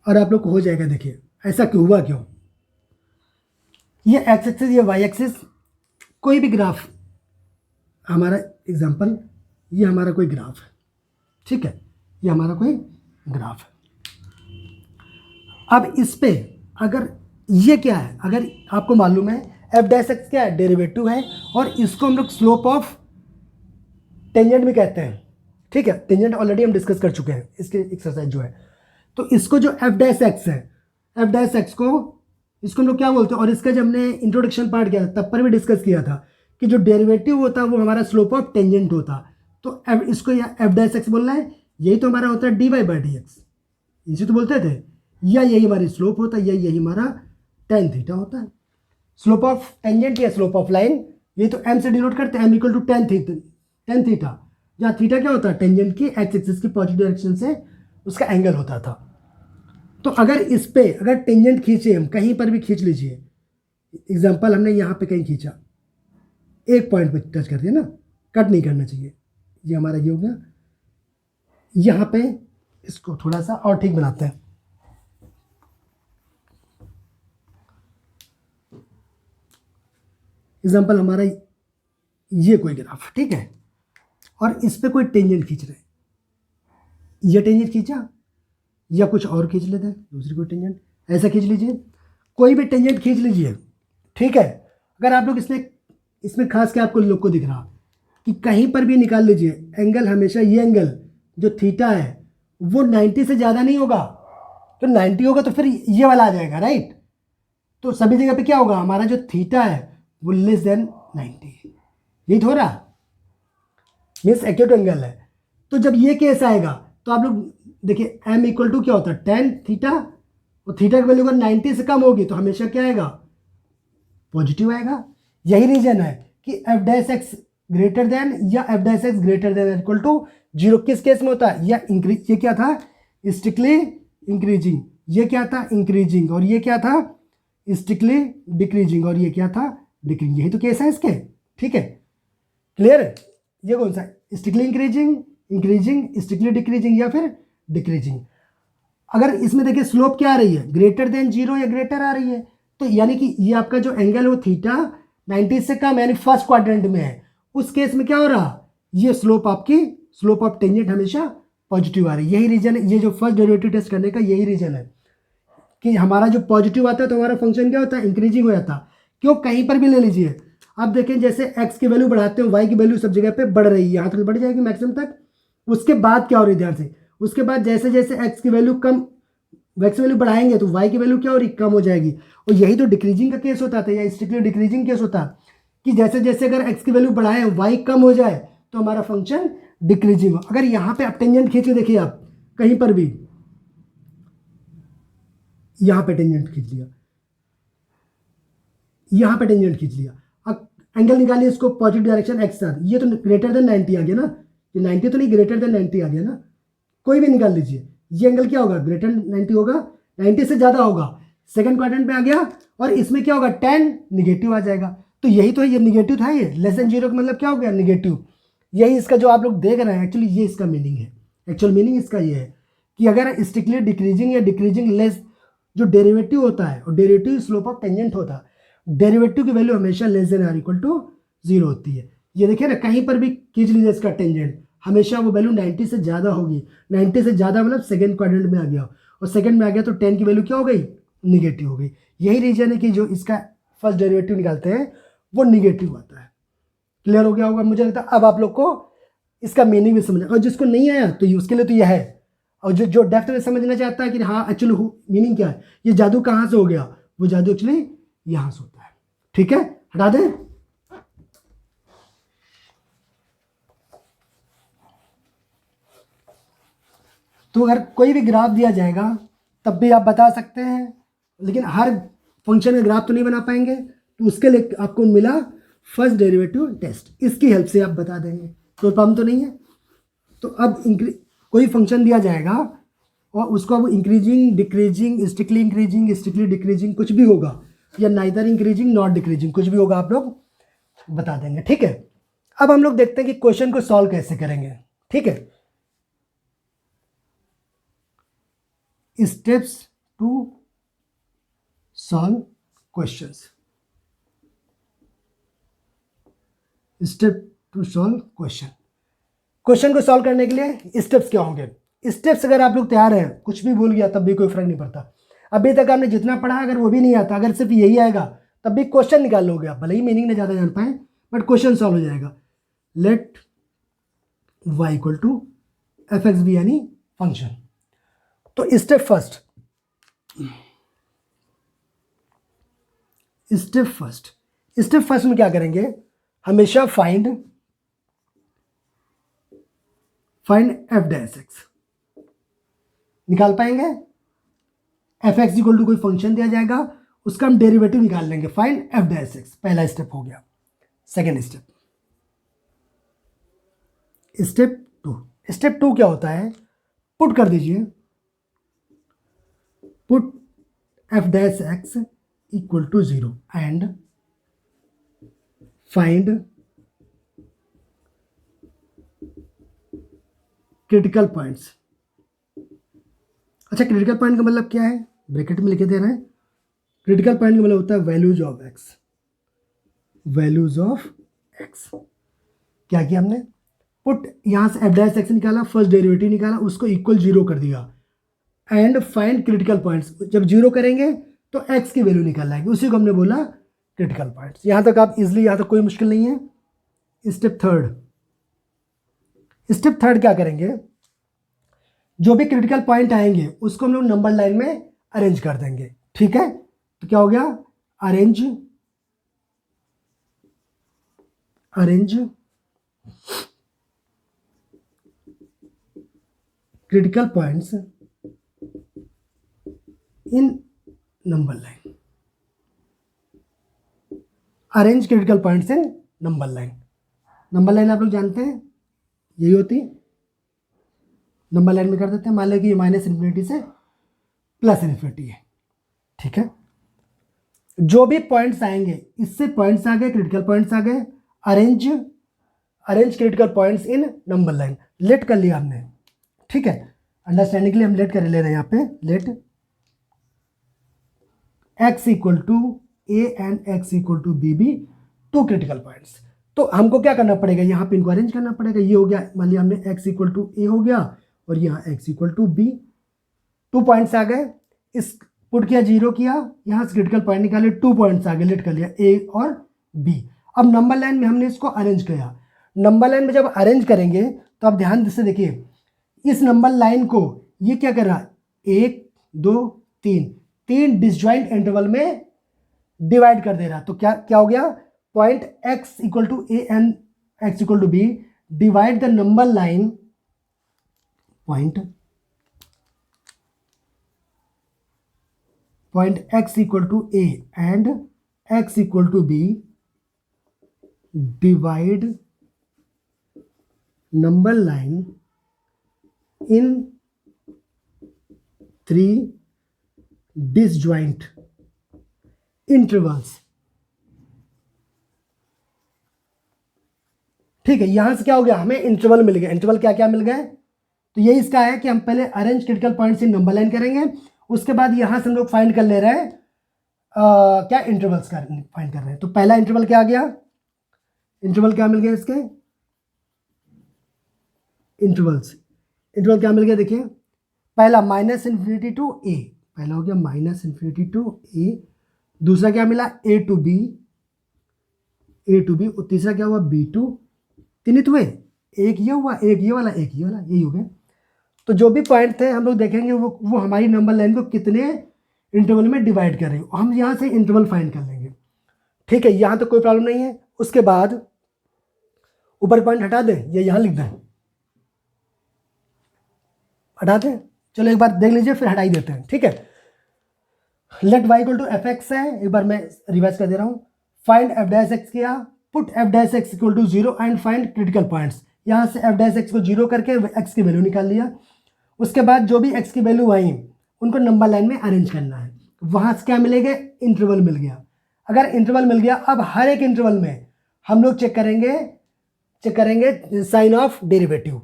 और आप लोग को हो जाएगा। देखिए ऐसा क्यों हुआ, क्यों ये एक्स एक्सिस ये वाई एक्सिस, कोई भी ग्राफ हमारा एग्जांपल, ये हमारा कोई ग्राफ है। ठीक है, ये हमारा कोई ग्राफ है। अब इस पे अगर ये क्या है, अगर आपको मालूम है एफ डैश एक्स क्या है, डेरिवेटिव है, और इसको हम लोग स्लोप ऑफ टेंजेंट भी कहते हैं। ठीक है, टेंजेंट ऑलरेडी हम डिस्कस कर चुके हैं इसके एक्सरसाइज जो है। तो इसको जो एफ डैश एक्स है, एफ डैश एक्स को इसको हम लोग क्या बोलते हैं, और इसका जब हमने इंट्रोडक्शन पार्ट किया था तब पर भी डिस्कस किया था कि जो डेरिवेटिव होता है वो हमारा स्लोप ऑफ टेंजेंट होता। तो इसको एफ डैश एक्स बोलना है, यही तो हमारा होता है d y by d x, इसी तो बोलते थे, या यही हमारी स्लोप होता है, या यही हमारा टेन थीटा होता है। स्लोप ऑफ टेंजेंट या स्लोप ऑफ लाइन, ये तो एम से डिनोट करते हैं, m equal to tan theta, जहाँ थीटा क्या होता है, टेंजेंट की एक्स एक्सिस की पॉजिटिव डायरेक्शन से उसका एंगल होता था। तो अगर इस पे अगर टेंजेंट खींचे, हम कहीं पर भी खींच लीजिए, एग्जांपल हमने यहाँ पे कहीं खींचा, एक पॉइंट पे टच कर दिया ना, कट नहीं करना चाहिए, ये हमारा ये हो गया। यहाँ पे इसको थोड़ा सा और ठीक बनाते हैं। एग्जांपल हमारा ये कोई ग्राफ, ठीक है, और इस पे कोई टेंजेंट खींच रहे हैं, ये टेंजेंट खींचा या कुछ और खींच लेते हैं, दूसरी कोई टेंजेंट ऐसा खींच लीजिए, कोई भी टेंजेंट खींच लीजिए। ठीक है, अगर आप लोग इसमें खास के आपको लोग को दिख रहा कि कहीं पर भी निकाल लीजिए एंगल, हमेशा ये एंगल जो थीटा है वो 90 से ज़्यादा नहीं होगा। तो 90 होगा तो फिर ये वाला आ जाएगा, राइट। तो सभी जगह पे क्या होगा, हमारा जो थीटा है वो लेस देन 90, यही तो हो रहा, मीन्स एक्यूट एंगल है। तो जब ये केस आएगा तो आप लोग देखिए m इक्वल टू क्या होता है, टेन थीटा, और थीटा की वैल्यू अगर 90 से कम होगी तो हमेशा क्या आएगा, पॉजिटिव आएगा। यही रीजन है कि F dash x greater than या F dash x greater than equal to 0 किस केस में होता है, या इंक्रीज, ये क्या था, स्ट्रिक्टली इंक्रीजिंग, ये क्या था, इंक्रीजिंग, और ये क्या था, स्ट्रिक्टली डिक्रीजिंग, और ये क्या था, डिक्रीजिंग। यही तो केस है इसके। ठीक है, क्लियर है। ये कौन सा, strictly increasing, increasing, strictly decreasing, या फिर डिक्रीजिंग। अगर इसमें देखिए स्लोप क्या आ रही है, ग्रेटर देन 0 या ग्रेटर आ रही है, तो यानी कि ये आपका जो एंगल है वो थीटा 90 से कम, यानी फर्स्ट क्वाड्रेंट में है। उस केस में क्या हो रहा, ये स्लोप आपकी स्लोप ऑफ टेंजेंट हमेशा पॉजिटिव आ रही है। यही रीजन है, ये जो फर्स्ट डेरिवेटिव टेस्ट करने का यही रीजन है कि हमारा जो पॉजिटिव आता है तो हमारा फंक्शन क्या होता है, इंक्रीजिंग हो जाता। क्यों, कहीं पर भी ले लीजिए आप देखें, जैसे एक्स की वैल्यू बढ़ाते हो, वाई की वैल्यू सब जगह पे बढ़ रही है, यहाँ तक बढ़ जाएगी मैक्सिमम तक। उसके बाद क्या हो रही है, ध्यान से, उसके बाद जैसे जैसे एक्स की वैल्यू कम, एक्स की वैल्यू बढ़ाएंगे तो वाई की वैल्यू क्या हो रही, कम हो जाएगी। और यही तो डिक्रीजिंग का केस होता था, या स्ट्रिक्टली डिक्रीजिंग केस होता कि जैसे जैसे अगर एक्स की वैल्यू बढ़ाएं वाई कम हो जाए तो हमारा फंक्शन डिक्रीजिंग हो। अगर यहाँ पे आप टेंजेंट खींच के देखिए, आप कहीं पर भी यहाँ पे टेंजेंट खींच लिया, यहाँ पे टेंजेंट खींच लिया, अब एंगल निकालिए इसको पॉजिटिव डायरेक्शन एक्स साथ, ये तो ग्रेटर देन 90 आ गया ना, ये 90 तो नहीं, ग्रेटर देन 90 आ गया ना, कोई भी निकाल लीजिए, ये एंगल क्या होगा, ग्रेटर 90 होगा, 90 से ज़्यादा होगा, सेकंड क्वाड्रेंट में आ गया, और इसमें क्या होगा, 10 निगेटिव आ जाएगा। तो यही तो है, ये निगेटिव था, ये लेस देन 0 का मतलब क्या हो गया, निगेटिव। यही इसका जो आप लोग देख रहे हैं एक्चुअली ये इसका मीनिंग है, एक्चुअल मीनिंग इसका ये है कि अगर स्ट्रिक्टली डिक्रीजिंग या डिक्रीजिंग लेस जो डेरिवेटिव होता है, और डेरिवेटिव स्लोप ऑफ टेंजेंट होता है, डेरिवेटिव की वैल्यू हमेशा less than or equal to 0 होती है। ये देखिए ना, कहीं पर भी खींच लीजिए इसका टेंजेंट, हमेशा वो वैल्यू 90 से ज़्यादा होगी, 90 से ज़्यादा मतलब सेकंड क्वाड्रेंट में आ गया, और सेकंड में आ गया तो 10 की वैल्यू क्या हो गई, निगेटिव हो गई। यही रीजन है कि जो इसका फर्स्ट डेरिवेटिव निकालते हैं वो निगेटिव आता है। क्लियर हो गया होगा मुझे लगता है। अब आप लोग को इसका मीनिंग भी समझना, और जिसको नहीं आया तो उसके लिए तो यह है, और जो डेप्थ में समझना चाहता है कि हाँ एक्चुअली मीनिंग क्या है, ये जादू कहाँ से हो गया, वो जादू एक्चुअली यहाँ से होता है। ठीक है, हटा दें। तो अगर कोई भी ग्राफ दिया जाएगा तब भी आप बता सकते हैं, लेकिन हर फंक्शन का ग्राफ तो नहीं बना पाएंगे, तो उसके लिए आपको मिला फर्स्ट डेरिवेटिव टेस्ट, इसकी हेल्प से आप बता देंगे, कोई प्रॉब्लम तो नहीं है। तो अब कोई फंक्शन दिया जाएगा और उसको अब इंक्रीजिंग डिक्रीजिंग स्ट्रिक्टली डिक्रीजिंग कुछ भी होगा, या नाइदर इंक्रीजिंग नॉट डिक्रीजिंग कुछ भी होगा, आप लोग बता देंगे। ठीक है, अब हम लोग देखते हैं कि क्वेश्चन को सॉल्व कैसे करेंगे। ठीक है, steps to solve questions, step to solve question को सॉल्व करने के लिए स्टेप्स क्या होंगे। स्टेप्स अगर आप लोग तैयार हैं, कुछ भी भूल गया तब भी कोई फर्क नहीं पड़ता। अभी तक आपने जितना पढ़ा अगर वो भी नहीं आता, अगर सिर्फ यही आएगा तब भी क्वेश्चन निकाल लोगे आप, भले ही मीनिंग न ज़्यादा जान पाए बट क्वेश्चन सॉल्व हो जाएगा। Let y equal to f x be यानी फंक्शन। तो स्टेप फर्स्ट में क्या करेंगे, हमेशा फाइंड एफ डैश एक्स निकाल पाएंगे। एफ एक्स इक्वल टू कोई फंक्शन दिया जाएगा, उसका हम डेरिवेटिव निकाल लेंगे, फाइंड एफ डैश एक्स, पहला स्टेप हो गया। सेकेंड स्टेप टू क्या होता है, पुट कर दीजिए, put f dash x equal to 0 and find critical points. अच्छा, क्रिटिकल पॉइंट का मतलब क्या है, ब्रैकेट में लिखे दे रहे हैं। क्रिटिकल पॉइंट का मतलब होता है वैल्यूज ऑफ एक्स। क्या किया हमने, पुट यहाँ से एफ डैश एक्स निकाला, फर्स्ट डेरिवेटिव निकाला, उसको इक्वल 0 कर दिया, एंड फाइंड क्रिटिकल पॉइंट्स। जब 0 करेंगे तो एक्स की वैल्यू निकाल लाएंगे, उसी को हमने बोला क्रिटिकल पॉइंट्स। यहाँ तक आप इजिली, यहाँ तक कोई मुश्किल नहीं है। स्टेप थर्ड क्या करेंगे, जो भी क्रिटिकल पॉइंट आएंगे उसको हम लोग नंबर लाइन में अरेंज कर देंगे। ठीक है, तो क्या हो गया, arrange critical points in number line. Arrange critical points in number line आप लोग जानते हैं यही होती, नंबर लाइन में कर देते हैं। मान लो कि ये माइनस इन्फिनिटी से प्लस इन्फिनिटी है। ठीक है, जो भी पॉइंट्स आएंगे, इससे पॉइंट्स आ गए, क्रिटिकल पॉइंट्स आ गए, arrange critical points in number line, let कर लिया हमने। ठीक है, अंडरस्टैंडिंग के लिए हम लेट कर ले रहे हैं यहाँ पे, let x equal to a and x equal to b be two critical points. तो हमको क्या करना पड़ेगा, यहाँ पे इनको अरेंज करना पड़ेगा। ये हो गया, मान लिया हमने x इक्वल टू ए हो गया और यहाँ x equal to B, 2 points आ गए, इस पुट किया 0 किया, यहाँ से क्रिटिकल पॉइंट निकाले, 2 पॉइंट्स आ गए, लेट कर लिया a और b। अब नंबर लाइन में हमने इसको अरेंज किया। नंबर लाइन में जब अरेंज करेंगे तो आप ध्यान से देखिए, इस नंबर लाइन को ये क्या कर रहा है, 1 2 3 डिसजॉइंट इंटरवल में डिवाइड कर दे रहा है। तो क्या क्या हो गया, point x equal to a and x equal to b divide the number line point x equal to a and x equal to b divide number line in 3 disjoint intervals. ठीक है, यहां से क्या हो गया, हमें इंटरवल मिल गया। इंटरवल क्या क्या मिल गए, तो यही इसका है कि हम पहले arrange critical points in number line करेंगे, उसके बाद यहां से हम लोग फाइंड कर ले रहे हैं क्या इंटरवल्स का फाइंड कर रहे हैं। तो पहला इंटरवल क्या आ गया, इंटरवल क्या मिल गया इसके, इंटरवल क्या मिल गया, देखिए पहला -∞ टू a, पहला हो गया -∞ टू a, दूसरा क्या मिला a टू b, और तीसरा क्या हुआ b टू, तीन हुए, एक ये हुआ, एक ये वाला, एक ये वाला, यही हो गया। तो जो भी पॉइंट थे हम लोग देखेंगे वो हमारी नंबर लाइन को कितने इंटरवल में डिवाइड कर रहे हो, हम यहाँ से इंटरवल फाइंड कर लेंगे। ठीक है, यहाँ तो कोई प्रॉब्लम नहीं है। उसके बाद ऊपर पॉइंट हटा दें या यहाँ लिख दें, हटा दें, चलो एक बार देख लीजिए फिर हटा ही देते हैं। ठीक है, let y equal to f x है, एक बार मैं रिवाइज कर दे रहा हूँ। फाइंड एफ डैश एक्स किया, put f dash x equal to 0 and find critical points. यहाँ से एफ डैश एक्स को 0 करके एक्स की वैल्यू निकाल लिया। उसके बाद जो भी एक्स की वैल्यू आई उनको नंबर लाइन में अरेंज करना है। वहाँ से क्या मिलेगा, इंटरवल मिल गया। अगर इंटरवल मिल गया, अब हर एक इंटरवल में हम लोग चेक करेंगे साइन ऑफ डेरिवेटिव।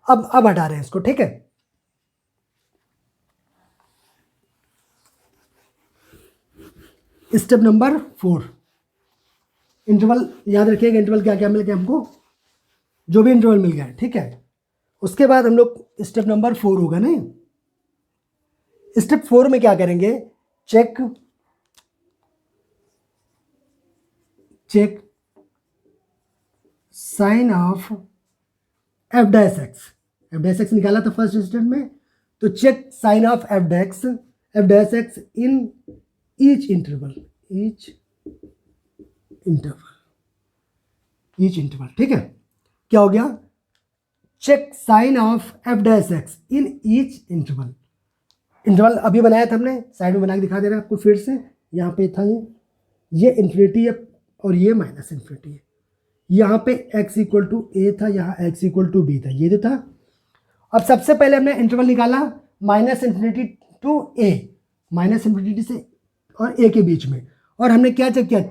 अब हटा रहे हैं इसको। ठीक है, स्टेप नंबर 4, इंटरवल याद रखिएगा, इंटरवल क्या क्या मिल गया हमको, जो भी इंटरवल मिल गया। ठीक है, उसके बाद हम लोग स्टेप नंबर 4 होगा नहीं, स्टेप 4 में क्या करेंगे, check sign of f dash x निकाला था फर्स्ट स्टेप में। तो check sign of f dash x in each interval. ठीक है, क्या हो गया, check sign of f dash x in each interval अभी बनाया था हमने, साइड में बना के दिखा दे रहा है आपको फिर से। यहाँ पे था ये इन्फिनिटी है और ये -∞ है। यहाँ पे x इक्वल टू ए था, यहाँ x इक्वल टू बी था, ये जो था। अब सबसे पहले हमने इंटरवल निकाला -∞ टू a, -∞ से और a के बीच में, और हमने क्या चेक किया,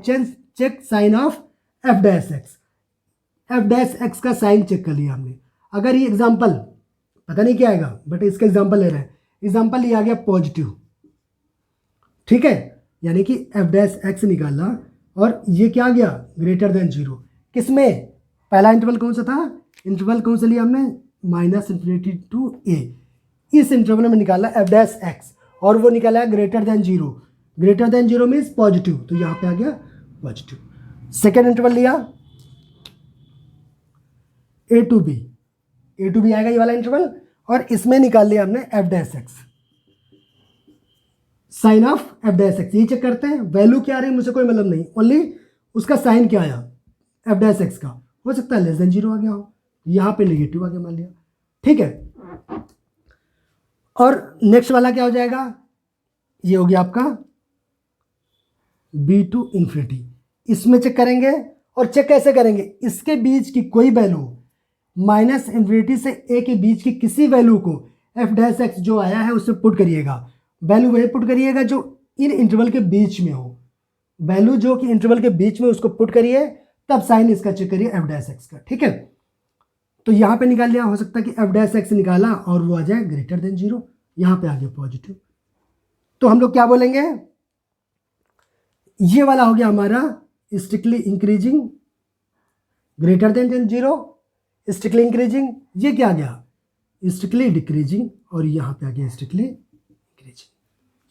check sign of f dash x का साइन चेक कर लिया हमने। अगर ये एग्जाम्पल पता नहीं क्या आएगा, बट इसका एग्जाम्पल ले रहे हैं, एग्जाम्पल ये आ गया पॉजिटिव। ठीक है, यानी कि एफ डैश एक्स निकाला और ये क्या आ गया, ग्रेटर देन 0। किसमें, पहला इंटरवल कौन सा था, इंटरवल कौन सा लिया हमने, -∞ टू a। इस इंटरवल में निकाला एफ डैश एक्स और वो निकाला greater than 0। Greater than 0 means positive, तो यहाँ पे आ गया पॉजिटिव। सेकेंड इंटरवल लिया a टू बी आएगा ये वाला इंटरवल, और इसमें निकाल लिया हमने f dash x, sign of f dash x. ये चेक करते हैं वैल्यू क्या आ रही है, मुझे कोई मतलब नहीं, ओनली उसका साइन क्या आया एफ डैश एक्स का, हो सकता है लेस देन 0 आ गया हो, यहाँ पे नेगेटिव आ गया मान लिया। ठीक है, और नेक्स्ट वाला क्या हो जाएगा, ये हो गया आपका b टू इन्फिनिटी। इसमें चेक करेंगे, और चेक कैसे करेंगे, इसके बीच की कोई वैल्यू -∞ से a के बीच की किसी वैल्यू को एफ डैश एक्स जो आया है उससे पुट करिएगा। वैल्यू वही पुट करिएगा जो इन इंटरवल के बीच में हो, वैल्यू जो कि इंटरवल के बीच में उसको पुट करिए, तब साइन इसका चेक करिए एफ डैश एक्स का। ठीक है, तो यहाँ पे निकाल लिया, हो सकता है कि एफ डैश एक्स निकाला और वो आ जाए ग्रेटर देन 0, यहाँ पे आ गया पॉजिटिव। तो हम लोग क्या बोलेंगे, ये वाला हो गया हमारा strictly increasing, greater than 0, strictly increasing. ये क्या आ गया, स्ट्रिक्टली डिक्रीजिंग, और यहाँ पे आ गया स्ट्रिक्टली इंक्रीजिंग।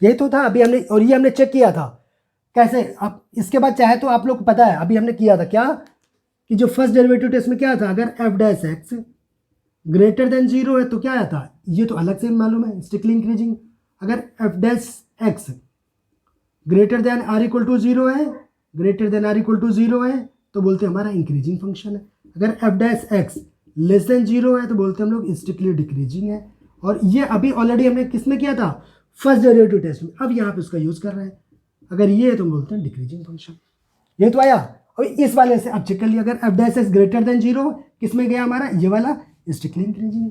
यही तो था अभी हमने, और ये हमने चेक किया था कैसे। आप इसके बाद चाहे तो आप लोग को पता है, अभी हमने किया था क्या, कि जो फर्स्ट डेरिवेटिव टेस्ट में क्या था, अगर f dash x greater than 0 है तो क्या आता है, ये तो अलग से मालूम है, स्ट्रिक्टली इंक्रीजिंग। अगर f dash x greater than or equal to 0 है, greater than or equal to 0 है तो बोलते हैं हमारा इंक्रीजिंग फंक्शन है। अगर f dash x less than 0 है तो बोलते हैं हम लोग स्ट्रिक्टली डिक्रीजिंग है। और ये अभी ऑलरेडी हमने किस में किया था, फर्स्ट डेरिवेटिव टेस्ट में, अब यहाँ पे उसका यूज कर रहे हैं। अगर ये है तो बोलते हैं डिक्रीजिंग फंक्शन। ये तो आया। और इस वाले से अब चेक कर लिया, अगर f dash x greater than 0 किस में गया हमारा, ये वाला स्ट्रिक्टली इंक्रीजिंग।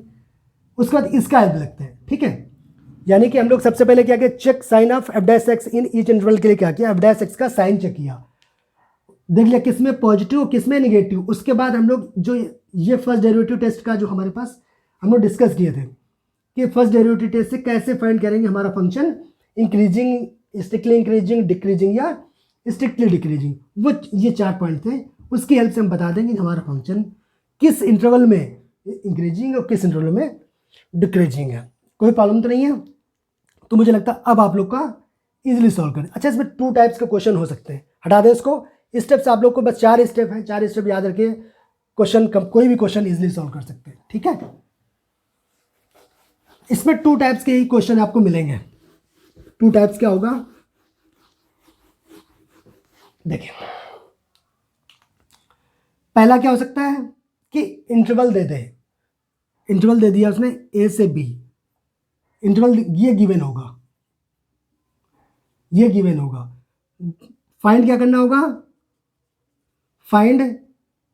उसके बाद इसका हेल्प लगता है, ठीक है। यानी कि हम लोग सबसे पहले क्या किया, check sign of f dash x in each interval के लिए क्या किया, एफ डैश एक्स का साइन चेक किया, देख लिया किस में पॉजिटिव किस में निगेटिव। उसके बाद हम लोग जो ये फर्स्ट डेरिवेटिव टेस्ट का जो हमारे पास हम लोग डिस्कस किए थे कि फर्स्ट डेरिवेटिव टेस्ट से कैसे फाइंड करेंगे हमारा function increasing, strictly increasing, decreasing या स्ट्रिक्टली डिक्रीजिंग। वो ये 4 पॉइंट थे, उसकी हेल्प से हम बता देंगे हमारा फंक्शन किस इंटरवल में इंक्रीजिंग और किस इंटरवल में डिक्रीजिंग है। कोई प्रॉब्लम तो नहीं है। तो मुझे लगता है अब आप लोग का इजीली सॉल्व करें। अच्छा, इसमें 2 टाइप्स के क्वेश्चन हो सकते हैं, हटा दें इसको। स्टेप्स आप लोग को बस 4 स्टेप हैं, 4 स्टेप याद रखिए, क्वेश्चन कोई भी क्वेश्चन इजीली सॉल्व कर सकते हैं, ठीक है। इसमें 2 टाइप्स के ही क्वेश्चन आपको मिलेंगे। 2 टाइप्स क्या होगा, देखिए पहला क्या हो सकता है कि इंटरवल दे दे, इंटरवल दे दिया उसने ए से बी, इंटरवल ये गिवन होगा, ये गिवन होगा। फाइंड क्या करना होगा, फाइंड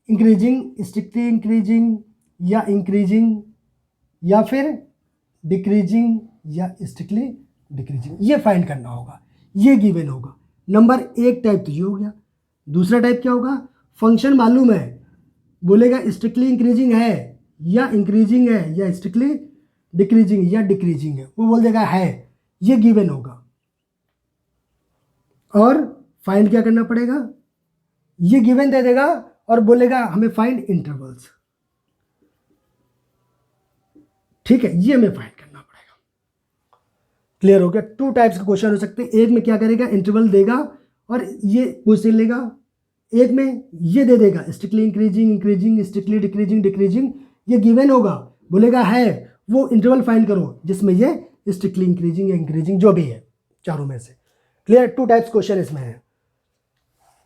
इंक्रीजिंग, स्ट्रिक्टली इंक्रीजिंग या इंक्रीजिंग या फिर डिक्रीजिंग या स्ट्रिक्टली डिक्रीजिंग, ये फाइंड करना होगा, ये गिवन होगा। नंबर 1 टाइप तो ये हो गया। दूसरा टाइप क्या होगा, फंक्शन मालूम है, बोलेगा स्ट्रिक्टली इंक्रीजिंग है या इंक्रीजिंग है या स्ट्रिक्टली डिक्रीजिंग या डिक्रीजिंग है, वो बोल देगा है, ये गिवन होगा। और फाइंड क्या करना पड़ेगा, ये गिवन दे देगा और बोलेगा हमें फाइंड इंटरवल्स, ठीक है, ये हमें फाइंड करना पड़ेगा। क्लियर हो गया। 2 टाइप्स के क्वेश्चन हो सकते हैं। एक में क्या करेगा, इंटरवल देगा और ये पूछ लेगा, एक में ये दे देगा strictly increasing, increasing, strictly decreasing, decreasing, ये गिवन होगा, बोलेगा है, वो इंटरवल फाइंड करो जिसमें ये स्ट्रिक्टली इंक्रीजिंग या इंक्रीजिंग जो भी है चारों में से। क्लियर। 2 टाइप्स क्वेश्चन इसमें है।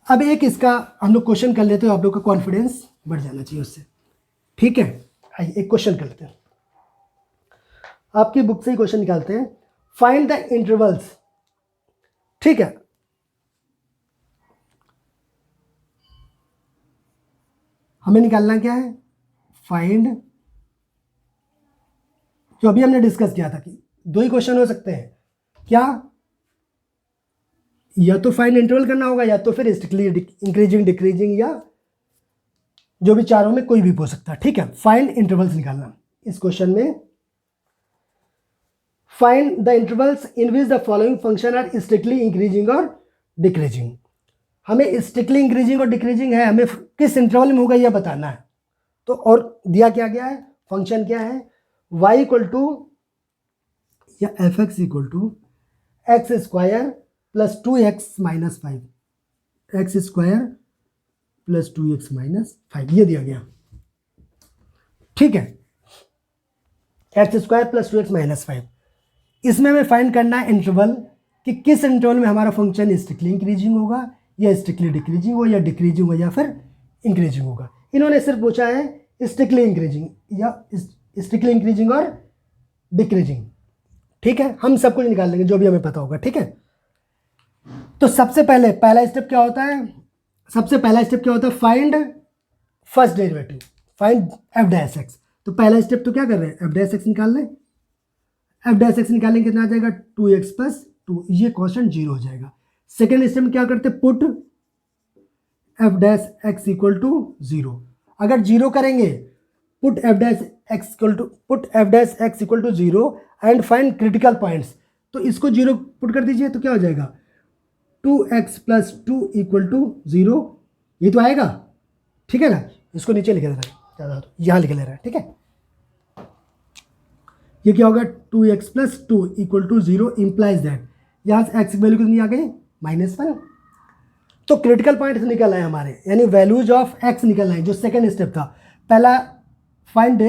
अब एक इसका हम लोग क्वेश्चन कर लेते हो, आप लोग का कॉन्फिडेंस बढ़ जाना चाहिए उससे, ठीक है। आइए एक क्वेश्चन कर लेते हैं, आपकी बुक से ही क्वेश्चन निकालते हैं। फाइंड द इंटरवल्स, ठीक है। हमें निकालना क्या है, फाइंड, जो अभी हमने डिस्कस किया था कि 2 ही क्वेश्चन हो सकते हैं, क्या, या तो फाइंड इंटरवल करना होगा या तो फिर स्ट्रिक्टली इंक्रीजिंग, डिक्रीजिंग या जो भी चारों में कोई भी हो सकता है, ठीक है। फाइंड इंटरवल्स निकालना इस क्वेश्चन में। Find the intervals in which the following function are strictly increasing और डिक्रीजिंग। हमें स्ट्रिक्टली इंक्रीजिंग और डिक्रीजिंग है, हमें किस इंटरवल में होगा यह बताना है। तो और दिया क्या गया है, फंक्शन क्या है, y इक्वल टू या f x equal to x square plus 2x minus 5, x square plus 2x minus 5, ये दिया गया, ठीक है। X square plus 2x minus 5, इसमें हमें फाइंड करना है इंटरवल कि किस इंटरवल में हमारा फंक्शन स्ट्रिक्टली इंक्रीजिंग होगा या स्ट्रिक्टली डिक्रीजिंग होगा या डिक्रीजिंग होगा या फिर इंक्रीजिंग होगा। इन्होंने सिर्फ पूछा है स्ट्रिक्टली इंक्रीजिंग या स्ट्रिक्टली इंक्रीजिंग और डिक्रीजिंग, ठीक है। हम सब कुछ निकाल लेंगे जो भी हमें पता होगा, ठीक है। तो सबसे पहले पहला स्टेप क्या होता है, सबसे पहला स्टेप क्या होता है, find first derivative, find f dash x. तो पहला स्टेप तो क्या कर रहे हैं, एफ डैश एक्स निकाल लें। एफ डैश एक्स निकालेंगे कितना आ जाएगा, 2x प्लस 2, ये कॉन्स्टेंट 0 हो जाएगा। सेकेंड स्टेप में क्या करते हैं, put f dash x equal to 0। अगर 0 करेंगे, put f dash x equal to, put f dash x equal to 0 and find critical points. तो इसको 0 पुट कर दीजिए तो क्या हो जाएगा, 2x प्लस 2 इक्वल टू 0, ये तो आएगा, ठीक है ना। इसको नीचे लिखे दे रहा है, ज़्यादा तो यहाँ लिख ले रहा है, ठीक है। ये क्या होगा, 2x plus 2 equal to 0 implies that, यहाँ से एक्स वैल्यू कितनी आ गई, -1। तो क्रिटिकल पॉइंट्स निकल आए हमारे, यानी वैल्यूज ऑफ एक्स निकल आए, जो सेकेंड स्टेप था। पहला फाइंड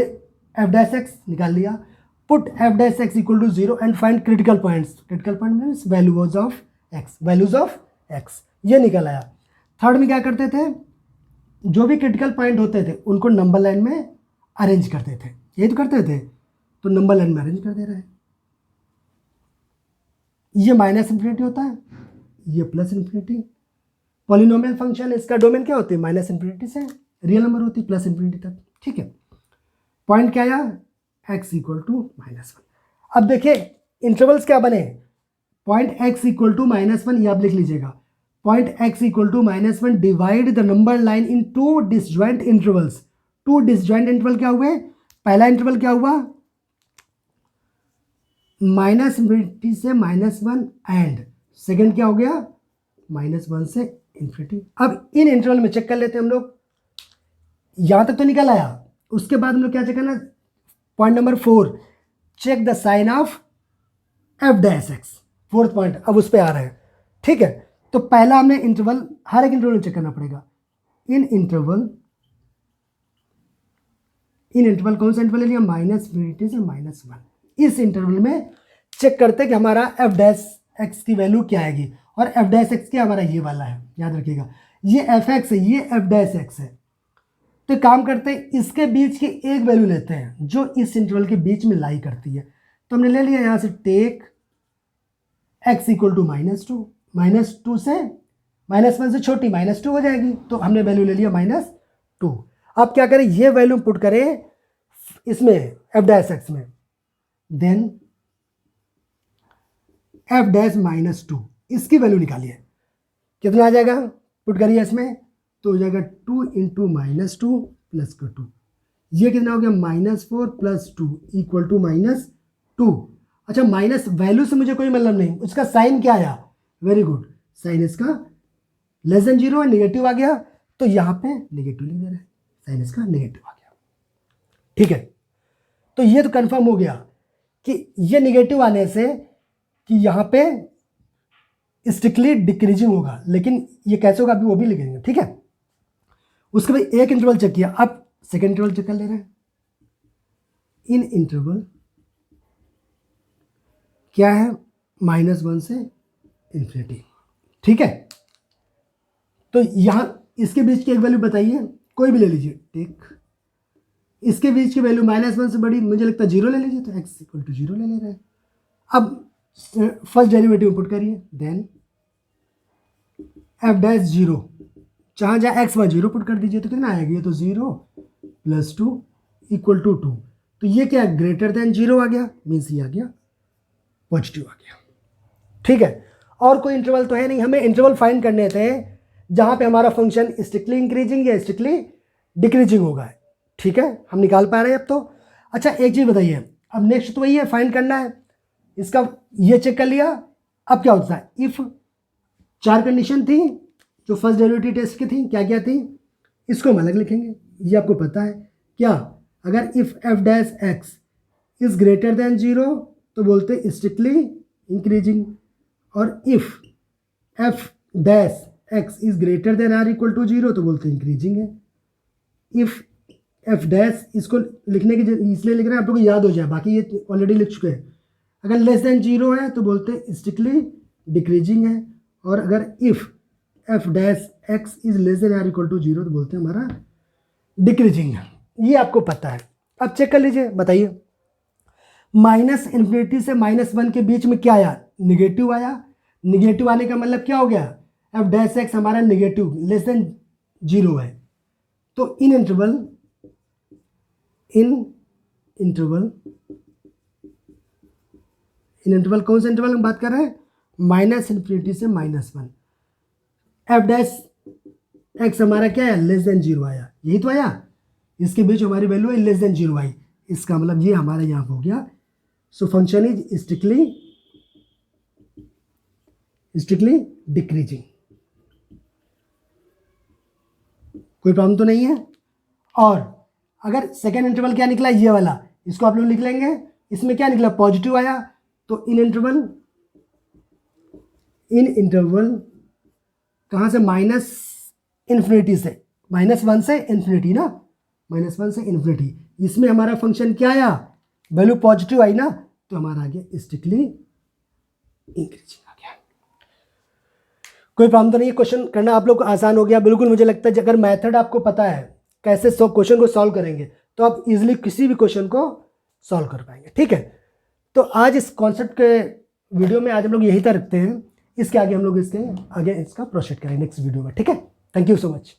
एफ डैश एक्स निकाल लिया, put f dash x equal to 0 and find critical points, critical point means values of x, values of x, ये निकल आया। थर्ड में क्या करते थे, जो भी क्रिटिकल पॉइंट होते थे उनको नंबर लाइन में अरेंज करते थे, यही तो करते थे, तो नंबर लाइन में अरेंज कर दे रहे हैं। ये माइनस इन्फिनिटी होता है, ये प्लस इन्फिनिटी। पॉलिनोमियल फंक्शन इसका डोमेन क्या होती है, माइनस इन्फिनिटी से रियल नंबर होती है प्लस इन्फिनिटी तक, ठीक है। पॉइंट क्या आया, x इक्वल टू -1। अब देखिए इंटरवल्स क्या बने, पॉइंट x इक्वल टू -1, ये आप लिख लीजिएगा, point x equal to -1 divide the number line in two disjoint intervals. Two disjoint interval क्या हुए, पहला इंटरवल क्या हुआ, माइनस इन्फिनिटी से -1 एंड सेकेंड क्या हो गया, -1 से इन्फिनिटी। अब इन इंटरवल में चेक कर लेते हैं हम लोग, यहां तक तो निकल आया, उसके बाद हम लोग क्या चेक करना, point number 4, check the sign of f dash x, fourth point अब उस पर आ रहा है, ठीक है। तो पहला हमने इंटरवल, हर एक इंटरवल में चेक करना पड़ेगा, इन इंटरवल कौन सा इंटरवल ले लिया, माइनस इन्फिनिटी से -1, इस इंटरवल में चेक करते हैं कि हमारा एफ डैश एक्स की वैल्यू क्या आएगी, और एफ डैश एक्स क्या हमारा ये वाला है, याद रखिएगा, ये एफ एक्स है, ये एफ डैश एक्स है। तो काम करते हैं, इसके बीच की एक वैल्यू लेते हैं जो इस इंटरवल के बीच में लाई करती है, तो हमने ले लिया यहां से टेक x इक्वल टू -2, -2 से -1 से छोटी -2 हो जाएगी, तो हमने वैल्यू ले लिया -2। अब क्या करें, ये वैल्यू पुट करें इसमें एफ डैश एक्स में, देन एफ डैश -2, इसकी वैल्यू निकालिए, कितना आ जाएगा, पुट करिए इसमें, तो हो जाएगा 2 इंटू -2 प्लस का 2, ये कितना हो गया, -4 प्लस 2 इक्वल टू -2। अच्छा, माइनस वैल्यू से मुझे कोई मतलब नहीं, उसका साइन क्या आया, वेरी गुड, साइन इसका लेस देन 0 है, नेगेटिव आ गया, तो यहाँ पे नेगेटिव लिख दे रहे हैं, साइन इसका नेगेटिव आ गया, ठीक है। तो ये तो कंफर्म हो गया कि ये नेगेटिव आने से कि यहाँ पे स्ट्रिक्टली डिक्रीजिंग होगा, लेकिन ये कैसे होगा अभी वो भी लिखेंगे, ठीक है। उसके बाद एक इंटरवल चेक किया, अब सेकेंड इंटरवल चेक कर ले रहे हैं, इन इंटरवल क्या है, -1 से इन्फिनिटी, ठीक है। तो यहां इसके बीच की एक वैल्यू बताइए, कोई भी ले लीजिए, टेक इसके बीच की वैल्यू -1 से बड़ी, मुझे लगता है 0 ले लीजिए, तो x इक्वल टू 0 ले रहे हैं। अब फर्स्ट डेरिवेटिव पुट करिए, देन एफ डैश 0, जहाँ जहाँ x 0 पुट कर दीजिए, तो कितना आएगा, ये तो 0 प्लस 2 इक्वल टू 2, तो ये क्या ग्रेटर देन 0 आ गया, मीन्स ये आ गया पॉजिटिव आ गया, ठीक है। और कोई इंटरवल तो है नहीं, हमें इंटरवल फाइंड करने थे जहाँ पे हमारा फंक्शन स्ट्रिक्टली इंक्रीजिंग या स्ट्रिक्टली डिक्रीजिंग होगा, ठीक है, हम निकाल पा रहे हैं अब तो। अच्छा एक चीज़ बताइए, अब नेक्स्ट तो वही है, फाइंड करना है इसका, ये चेक कर लिया, अब क्या होता है, इफ़ 4 कंडीशन थी जो फर्स्ट डेरिवेटिव टेस्ट की थी, क्या क्या थी, इसको हम अलग लिखेंगे, ये आपको पता है क्या, अगर if f dash x is greater than 0 तो बोलते स्ट्रिक्टली इंक्रीजिंग, और if f dash x is greater than or equal to 0 तो बोलते इंक्रीजिंग है। इफ़ एफ डैश, इसको लिखने की इसलिए लिख रहे हैं आप लोग को याद हो जाए, बाकी ये ऑलरेडी लिख चुके हैं, अगर लेस देन 0 है तो बोलते स्ट्रिक्टली डिक्रीजिंग है, और अगर if f dash x is less than or equal to 0 तो बोलते हैं हमारा डिक्रीजिंग है, ये आपको पता है। अब चेक कर लीजिए, बताइए, -इन्फिनिटी से -1 के बीच में क्या आया, निगेटिव आया, निगेटिव आने का मतलब क्या हो गया, एफ डैश एक्स हमारा निगेटिव लेस देन 0 है, तो इन इंटरवल कौन सा इंटरवल हम बात कर रहे हैं, -इन्फिनिटी से -1, एफ डैश एक्स हमारा क्या है, लेस देन 0 आया, यही तो आया, इसके बीच हमारी वैल्यू है लेस देन 0 आई, इसका मतलब ये हमारा यहाँ हो गया, so function is strictly decreasing, कोई प्रॉब्लम तो नहीं है। और अगर सेकेंड इंटरवल क्या निकला, ये वाला, इसको आप लोग लिख लेंगे, इसमें क्या निकला, पॉजिटिव आया, तो इन इंटरवल कहाँ से, -इन्फिनिटी से, -1 से इन्फिनिटी ना, -1 से इन्फिनिटी, इसमें हमारा फंक्शन क्या आया, वैल्यू पॉजिटिव आई ना, तो हमारा आगे स्ट्रिक्टली इंक्रीजिंग आ गया। कोई प्रॉब्लम तो नहीं है, क्वेश्चन करना आप लोग को आसान हो गया बिल्कुल। मुझे लगता है अगर मेथड आपको पता है कैसे क्वेश्चन को सॉल्व करेंगे तो आप इजीली किसी भी क्वेश्चन को सॉल्व कर पाएंगे। ठीक है, तो आज इस कॉन्सेप्ट के वीडियो में आज हम लोग यही तक रखते हैं। इसके आगे हम लोग इसका प्रोसीड करेंगे नेक्स्ट वीडियो में। ठीक है, थैंक यू सो मच।